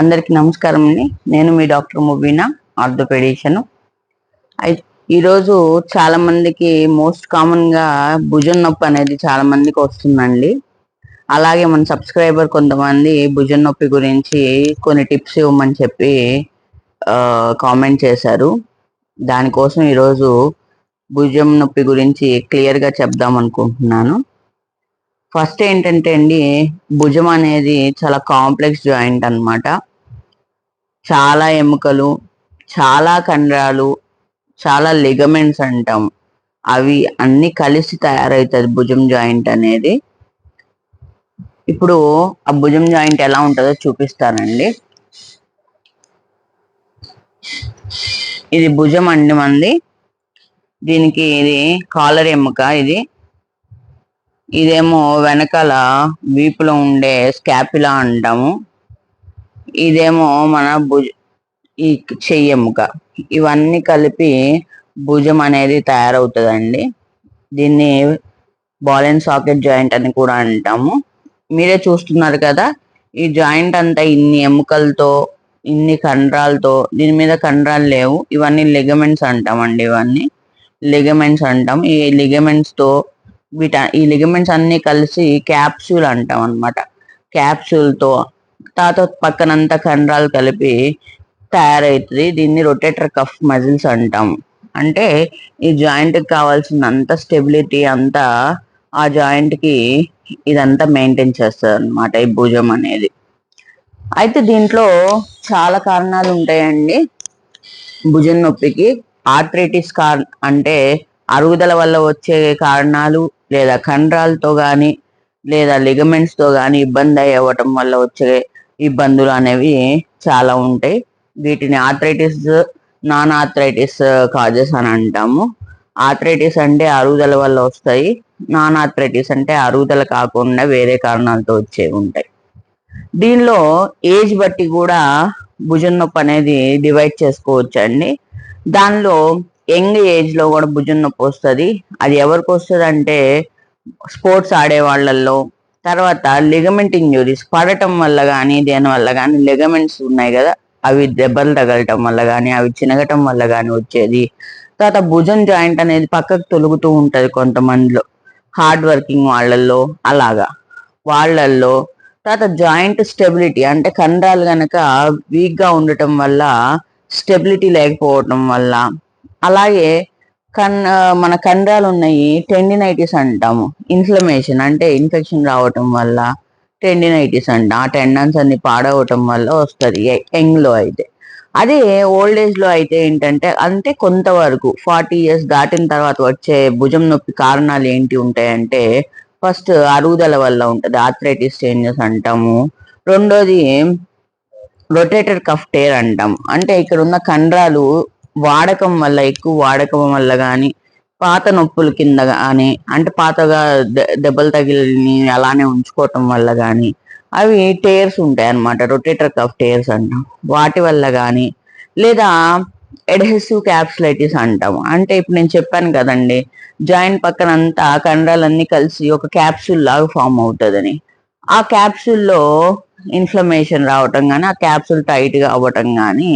అందరికి నమస్కారం అండి. నేను మీ డాక్టర్ ముబీనా, ఆర్థోపెడిషన్. ఈరోజు చాలా మందికి మోస్ట్ కామన్ గా భుజం నొప్పి అనేది చాలా మందికి వస్తుందండి. అలాగే మన సబ్స్క్రైబర్ కొంతమంది భుజం నొప్పి గురించి కొన్ని టిప్స్ ఇవ్వమని చెప్పి కామెంట్ చేశారు. దానికోసం ఈరోజు భుజం నొప్పి గురించి క్లియర్ గా చెప్దాం అనుకుంటున్నాను. ఫస్ట్ ఏంటంటే అండి, భుజం అనేది చాలా కాంప్లెక్స్ జాయింట్ అన్నమాట. చాలా ఎముకలు, చాలా కండరాలు, చాలా లిగమెంట్స్ అంటాం, అవి అన్ని కలిసి తయారవుతుంది భుజం జాయింట్ అనేది. ఇప్పుడు ఆ భుజం జాయింట్ ఎలా ఉంటుందో చూపిస్తానండి. ఇది భుజం అండి మంది. దీనికి ఇది కాలర్ ఎముక. ఇదేమో వెనకాల వీపులో ఉండే స్కాపులా అంటాము. ఇదేమో మన ఈ చెయ్యి ఎముక. ఇవన్నీ కలిపి భుజం అనేది తయారవుతుందండి. దీన్ని బాల్ అండ్ సాకెట్ జాయింట్ అని కూడా అంటాము. మీరే చూస్తున్నారు కదా, ఈ జాయింట్ అంతా ఇన్ని ఎముకలతో, ఇన్ని కండరాలతో. దీని మీద కండరాలు లేవు, ఇవన్నీ లిగమెంట్స్ అంటామండి. ఇవన్నీ లిగమెంట్స్ అంటాం. ఈ లిగమెంట్స్ తో ఈ లిగమెంట్స్ అన్ని కలిసి క్యాప్సూల్ అంటాం అనమాట. క్యాప్సూల్తో పక్కనంతా కండరాలు కలిపి తయారవుతుంది. దీన్ని రొటేటర్ కఫ్ మజిల్స్ అంటాం. అంటే ఈ జాయింట్ కి కావాల్సినంత స్టెబిలిటీ అంతా ఆ జాయింట్ కి ఇదంతా మెయింటైన్ చేస్తుంది అనమాట ఈ భుజం అనేది. అయితే దీంట్లో చాలా కారణాలు ఉంటాయండి భుజం నొప్పికి. ఆర్థరైటిస్ అంటే అరుగుదల వల్ల వచ్చే కారణాలు, లేదా కండరాలతో కానీ లేదా లిగమెంట్స్ తో కానీ ఇబ్బంది అవ్వటం వల్ల వచ్చే ఇబ్బందులు అనేవి చాలా ఉంటాయి. వీటిని ఆర్థరైటిస్, నాన్ ఆర్థరైటిస్ కాజెస్ అని అంటాము. ఆర్థరైటిస్ అంటే అరుగుదల వల్ల వస్తాయి, నాన్ ఆర్థరైటిస్ అంటే అరుగుదల కాకుండా వేరే కారణాలతో వచ్చేవి ఉంటాయి. దీనిలో ఏజ్ బట్టి కూడా భుజం నొప్పి అనేది డివైడ్ చేసుకోవచ్చు అండి. దానిలో యంగ్ ఏజ్ లో కూడా భుజం నొప్పి వస్తుంది. అది ఎవరికి వస్తుంది అంటే స్పోర్ట్స్ ఆడే వాళ్ళల్లో, తర్వాత లిగమెంట్ ఇంజురీస్ పడటం వల్ల కానీ దేని వల్ల కానీ, లిగమెంట్స్ ఉన్నాయి కదా అవి దెబ్బలు తగలటం వల్ల కానీ, అవి చినగటం వల్ల కానీ వచ్చేది. తర్వాత భుజం జాయింట్ అనేది పక్కకు తొలుగుతూ ఉంటది కొంతమందిలో, హార్డ్ వర్కింగ్ వాళ్ళల్లో అలాగా వాళ్ళల్లో. తర్వాత జాయింట్ స్టెబిలిటీ అంటే కండరాలు గనక వీక్ గా ఉండటం వల్ల, స్టెబిలిటీ లేకపోవటం వల్ల, అలాగే మన కండరాలు ఉన్నాయి టెండినైటిస్ అంటాము. ఇన్ఫ్లమేషన్ అంటే ఇన్ఫెక్షన్ రావటం వల్ల టెండినైటిస్ అంట. ఆ టెండన్స్ అన్ని పాడవటం వల్ల వస్తుంది యంగ్ లో అయితే. అదే ఓల్డ్ ఏజ్ లో అయితే ఏంటంటే, అంటే కొంతవరకు 40 years దాటిన తర్వాత వచ్చే భుజం నొప్పి కారణాలు ఏంటి ఉంటాయంటే, ఫస్ట్ అరుగుదల వల్ల ఉంటుంది, ఆర్థరైటిస్ చేంజెస్ అంటాము. రెండోది రొటేటర్ కఫ్ టేర్ అంటాం. అంటే ఇక్కడ ఉన్న కండరాలు వాడకం వల్ల, ఎక్కువ వాడకం వల్ల కానీ, పాత నొప్పుల కింద కానీ, అంటే పాతగా దెబ్బలు తగిలి అలానే ఉంచుకోవటం వల్ల కానీ అవి టేర్స్ ఉంటాయి అన్నమాట. రొటేటర్ కఫ్ టేర్స్ అంటాం. వాటి వల్ల కానీ, లేదా ఎడ్హెసివ్ క్యాప్సులైటిస్ అంటాము. అంటే ఇప్పుడు నేను చెప్పాను కదండి, జాయింట్ పక్కనంతా కండరాలన్నీ కలిసి ఒక క్యాప్సూల్ లాగా ఫామ్ అవుతుందని. ఆ క్యాప్సూల్లో ఇన్ఫ్లమేషన్ రావటం కానీ, ఆ క్యాప్సూల్ టైట్ గా అవ్వటం కానీ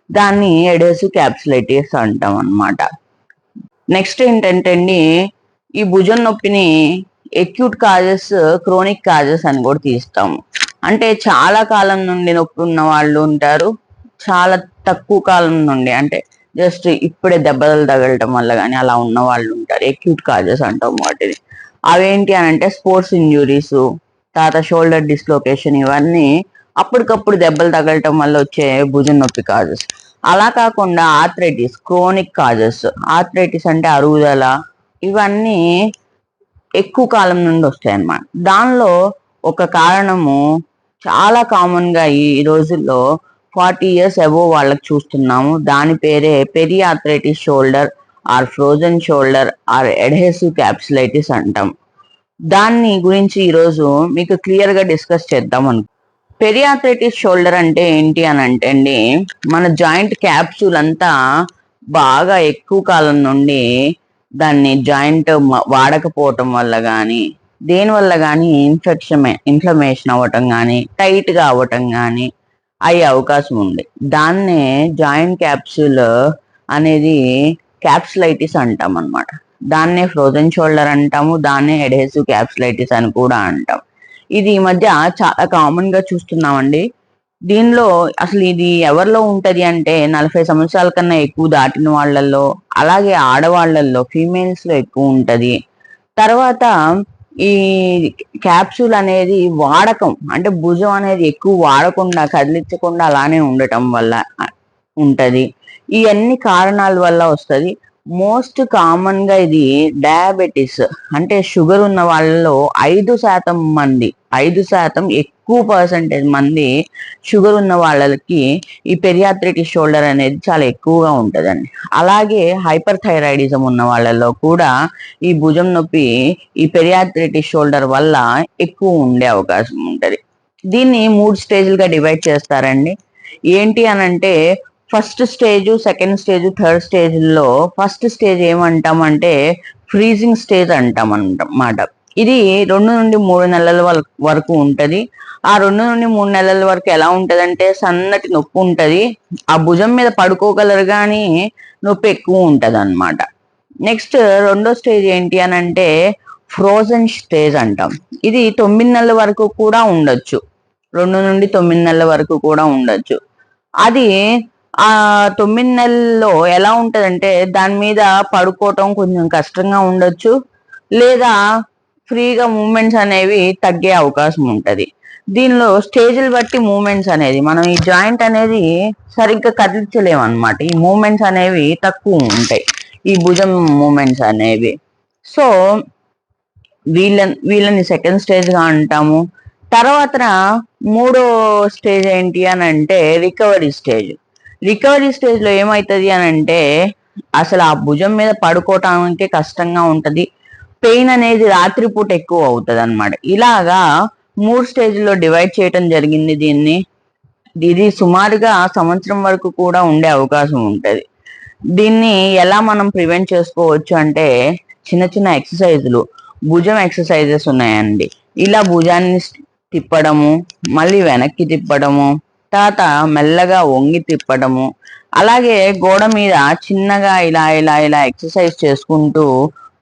దాన్ని ఎడ్హెసివ్ క్యాప్సులైటిస్ అంటాం అన్నమాట. నెక్స్ట్ ఏంటంటే అండి, ఈ భుజం నొప్పిని ఎక్యూట్ కాజెస్, క్రోనిక్ కాజెస్ అని కూడా తీస్తాము. అంటే చాలా కాలం నుండి నొప్పి ఉన్న వాళ్ళు ఉంటారు, చాలా తక్కువ కాలం నుండి అంటే జస్ట్ ఇప్పుడే దెబ్బలు తగలటం వల్ల కానీ అలా ఉన్న వాళ్ళు ఉంటారు. ఎక్యూట్ కాజెస్ అంటాం వాటిని. అవేంటి అని అంటే స్పోర్ట్స్ ఇంజురీస్, తర్వాత షోల్డర్ డిస్లోకేషన్, ఇవన్నీ అప్పటికప్పుడు దెబ్బలు తగలటం వల్ల వచ్చే భుజం నొప్పి కాజెస్. అలా కాకుండా ఆర్థరైటిస్, క్రోనిక్ కాజెస్. ఆర్థరైటిస్ అంటే అరుగుదల, ఇవన్నీ ఎక్కువ కాలం నుండి వస్తాయి అన్నమాట. దానిలో ఒక కారణము చాలా కామన్ గా ఈ రోజుల్లో 40 years అబోవ్ వాళ్ళకి చూస్తున్నాము. దాని పేరే periarthritis shoulder or frozen shoulder or adhesive capsulitis అంటాం. దాన్ని గురించి ఈరోజు మీకు క్లియర్ గా డిస్కస్ చేద్దాం అనుకో. పెరియార్థరైటిస్ షోల్డర్ అంటే ఏంటి అని అంటే అండి, మన జాయింట్ క్యాప్సూల్ అంతా బాగా ఎక్కువ కాలం నుండి దాన్ని జాయింట్ వాడకపోవటం వల్ల కానీ, దేని వల్ల కానీ ఇన్ఫ్లమేషన్ అవ్వటం కానీ, టైట్ గా అవ్వటం కానీ, అయ్యే అవకాశం ఉంది. దాన్నే జాయింట్ క్యాప్సూల్ అనేది క్యాప్సులైటిస్ అంటాం అనమాట. దాన్నే ఫ్రోజన్ షోల్డర్ అంటాము. దాన్నే అడ్హెసివ్ క్యాప్సులైటిస్ అని కూడా అంటాం. ఇది ఈ మధ్య చాలా కామన్ గా చూస్తున్నామండి. దీనిలో అసలు ఇది ఎవరిలో ఉంటది అంటే 40 సంవత్సరాల కన్నా ఎక్కువ దాటిన వాళ్ళల్లో, అలాగే ఆడవాళ్ళల్లో ఫీమేల్స్ లో ఎక్కువ ఉంటది. తర్వాత ఈ క్యాప్సూల్ అనేది వాడకం అంటే భుజం అనేది ఎక్కువ వాడకుండా కదిలించకుండా అలానే ఉండటం వల్ల ఉంటది. ఈ అన్ని కారణాల వల్ల వస్తది. మోస్ట్ కామన్ గా ఇది డయాబెటిస్ అంటే షుగర్ ఉన్న వాళ్ళలో 5% మంది 5% ఎక్కువ పర్సెంటేజ్ మంది షుగర్ ఉన్న వాళ్ళకి ఈ పెరియాథ్రైటిస్ షోల్డర్ అనేది చాలా ఎక్కువగా ఉంటదండి. అలాగే హైపర్ థైరాయిడిజం ఉన్న వాళ్ళలో కూడా ఈ భుజం నొప్పి ఈ పెరియాథ్రైటిస్ షోల్డర్ వల్ల ఎక్కువ ఉండే అవకాశం ఉంటది. దీన్ని 3 స్టేజ్లుగా డివైడ్ చేస్తారండి. ఏంటి అనంటే first stage, second stage, third స్టేజ్‌లో ఫస్ట్ స్టేజ్ ఏమంటామంటే ఫ్రీజింగ్ స్టేజ్ అంటాం అన్నమాట. ఇది 2-3 నెలల వరకు ఉంటది. ఆ 2-3 నెలల వరకు ఎలా ఉంటదంటే సన్నటి నొప్పి ఉంటది. ఆ భుజం మీద పడుకోగలరు గానీ నొప్పి ఎక్కువ ఉంటదన్నమాట. నెక్స్ట్ రెండో స్టేజ్ ఏంటి అనంటే ఫ్రోజన్ స్టేజ్ అంటాం. ఇది 9 నెలల వరకు కూడా ఉండొచ్చు. 2-9 నెలల వరకు కూడా ఉండొచ్చు. అది ఆ 9 నెలల్లో ఎలా ఉంటదంటే దాని మీద పడుకోవటం కొంచెం కష్టంగా ఉండొచ్చు. లేదా ఫ్రీగా మూవ్‌మెంట్స్ అనేవి తగ్గే అవకాశం ఉంటది. దీనిలో స్టేజ్‌లు బట్టి మూవ్‌మెంట్స్ అనేది మనం ఈ జాయింట్ అనేది సరిగ్గా కదిలించలేమన్నమాట. ఈ మూవ్‌మెంట్స్ అనేవి తక్కువ ఉంటాయి. ఈ భుజం మూవ్‌మెంట్స్ అనేవి. సో, వీళ్ళని సెకండ్ స్టేజ్‌గా అంటాము. తర్వాతన మూడో స్టేజ్ ఏంటి అనంటే రికవరీ స్టేజ్. రికవరీ స్టేజ్‌లో ఏమైతది అనంటే అసలు ఆ భుజం మీద పడుకోవటానికే కష్టంగా ఉంటది. పెయిన్ అనేది రాత్రిపూట ఎక్కువ అవుతదన్నమాట. ఇలాగా 3 స్టేజ్‌లో డివైడ్ చేయటం జరిగింది దీన్ని. ఇది సుమారుగా సంవత్సరం వరకు కూడా ఉండే అవకాశం ఉంటది. దీన్ని ఎలా మనం ప్రివెంట్ చేసుకోవచ్చు అంటే చిన్న చిన్న ఎక్సర్సైజులు, భుజం ఎక్సర్సైజెస్ ఉన్నాయండి. ఇలా భుజాన్ని తిప్పడము, మళ్ళీ వెనక్కి తిప్పడము, తర్వాత మెల్లగా వంగి తిప్పడము, అలాగే గోడ మీద చిన్నగా ఇలా ఇలా ఇలా ఎక్సర్సైజ్ చేసుకుంటూ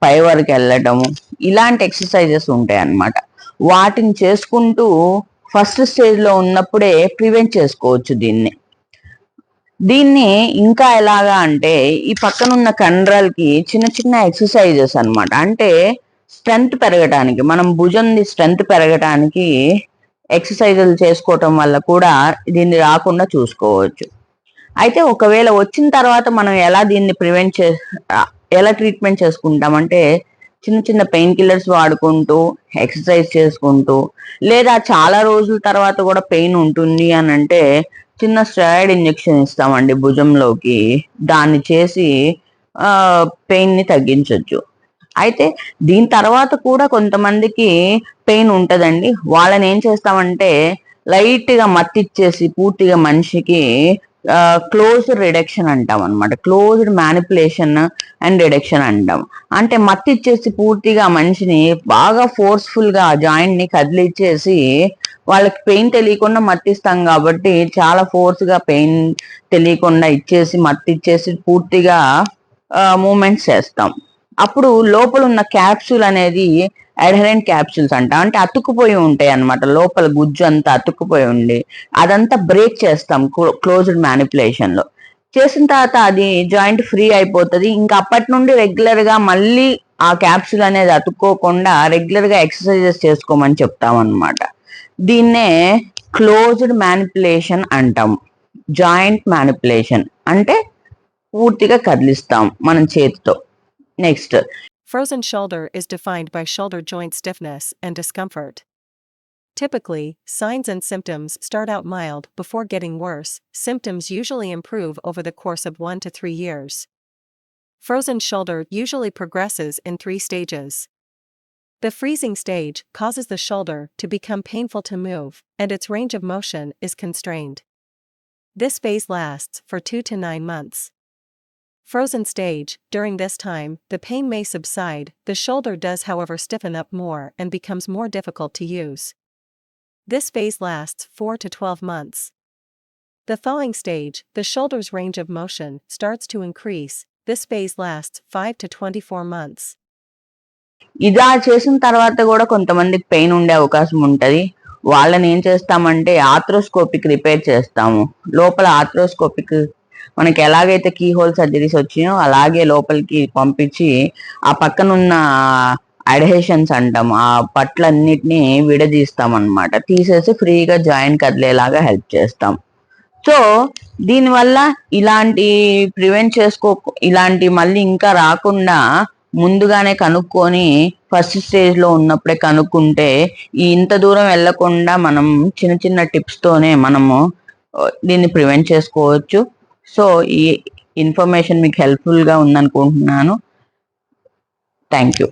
పై వరకు వెళ్ళటము, ఇలాంటి ఎక్సర్సైజెస్ ఉంటాయి అన్నమాట. వాటిని చేసుకుంటూ ఫస్ట్ స్టేజ్‌లో ఉన్నప్పుడే ప్రివెంట్ చేసుకోవచ్చు దీన్ని. దీన్ని ఇంకా ఎలాగా అంటే ఈ పక్కనున్న కండరాలకి చిన్న చిన్న ఎక్సర్సైజెస్ అన్నమాట. అంటే స్ట్రెంగ్త్ పెరగటానికి మనం భుజంది స్ట్రెంగ్త్ పెరగటానికి ఎక్సర్సైజులు చేసుకోవటం వల్ల కూడా దీన్ని రాకుండా చూసుకోవచ్చు. అయితే ఒకవేళ వచ్చిన తర్వాత మనం ఎలా దీన్ని ఎలా ట్రీట్మెంట్ చేసుకుంటామంటే చిన్న చిన్న పెయిన్ కిల్లర్స్ వాడుకుంటూ ఎక్సర్సైజ్ చేసుకుంటూ లేదా చాలా రోజుల తర్వాత కూడా పెయిన్ ఉంటుంది అని అంటే చిన్న స్టెరాయిడ్ ఇంజెక్షన్ ఇస్తామండి భుజంలోకి. దాన్ని చేసి పెయిన్ ని తగ్గించొచ్చు. అయితే దీని తర్వాత కూడా కొంతమందికి పెయిన్ ఉంటదండి. వాళ్ళని ఏం చేస్తామంటే లైట్ గా మత్తిచ్చేసి పూర్తిగా మనిషికి క్లోజ్డ్ రిడక్షన్ అంటాం అనమాట. క్లోజ్డ్ మ్యానిపులేషన్ అండ్ రిడక్షన్ అంటాం. అంటే మత్తిచ్చేసి పూర్తిగా మనిషిని బాగా ఫోర్స్ఫుల్ గా జాయింట్ ని కదిలిచ్చేసి వాళ్ళకి పెయిన్ తెలియకుండా మత్తిస్తాం కాబట్టి చాలా ఫోర్స్ గా పెయిన్ తెలియకుండా ఇచ్చేసి మత్తిచ్చేసి పూర్తిగా మూమెంట్స్ చేస్తాం. అప్పుడు లోపల ఉన్న క్యాప్సూల్ అనేది అడ్హరెంట్ క్యాప్సూల్స్ అంట. అంటే అతుక్కుపోయి ఉంటాయి అన్నమాట. లోపల గుజ్జు అంతా అతుక్కుపోయి ఉండి అదంతా బ్రేక్ చేస్తాం క్లోజ్డ్ మ్యానిపులేషన్ లో. చేసిన తర్వాత అది జాయింట్ ఫ్రీ అయిపోతుంది. ఇంకా అప్పటి నుండి రెగ్యులర్ గా మళ్ళీ ఆ క్యాప్సూల్ అనేది అతుక్కోకుండా రెగ్యులర్ గా ఎక్సర్సైజెస్ చేసుకోమని చెప్తాం అన్నమాట. దీన్నే క్లోజ్డ్ మ్యానిపులేషన్ అంటాం. జాయింట్ మ్యానిపులేషన్ అంటే పూర్తిగా కదిలిస్తాం మనం చేతితో. Next Frozen shoulder is defined by shoulder joint stiffness and discomfort. Typically, signs and symptoms start out mild before getting worse. Symptoms usually improve over the course of 1 to 3 years. Frozen shoulder usually progresses in 3 stages. The freezing stage causes the shoulder to become painful to move, and its range of motion is constrained. This phase lasts for 2 to 9 months. Frozen stage, during this time, the pain may subside, the shoulder does however stiffen up more and becomes more difficult to use. This phase lasts 4 to 12 months. The thawing stage, the shoulder's range of motion starts to increase. This phase lasts 5 to 24 months. ఇలా చేసిన తర్వాత కూడా కొంతమందికి pain ఉండే అవకాశం ఉంటది. వాళ్ళని ఏం చేస్తామంటే ఆర్థ్రోస్కోపిక్ రిపేర్ చేస్తాము. లోపల ఆర్థ్రోస్కోపిక్ మనకి ఎలాగైతే కీ హోల్ సర్జరీస్ వచ్చినాయో అలాగే లోపలికి పంపించి ఆ పక్కనున్న అడ్హెషన్స్ అంటాం, ఆ పట్లన్నిటిని విడదీస్తాం అన్నమాట. తీసేసి ఫ్రీగా జాయింట్ కదిలేలాగా హెల్ప్ చేస్తాం. సో దీనివల్ల ఇలాంటి ఇలాంటి మళ్ళీ ఇంకా రాకుండా ముందుగానే కనుక్కొని ఫస్ట్ స్టేజ్ లో ఉన్నప్పుడే కనుక్కుంటే ఇంత దూరం వెళ్లకుండా మనం చిన్న చిన్న టిప్స్ తోనే మనము దీన్ని ప్రివెంట్ చేసుకోవచ్చు. సో ఈ ఇన్ఫర్మేషన్ మీకు హెల్ప్ఫుల్ గా ఉందనుకుంటున్నాను. Thank you.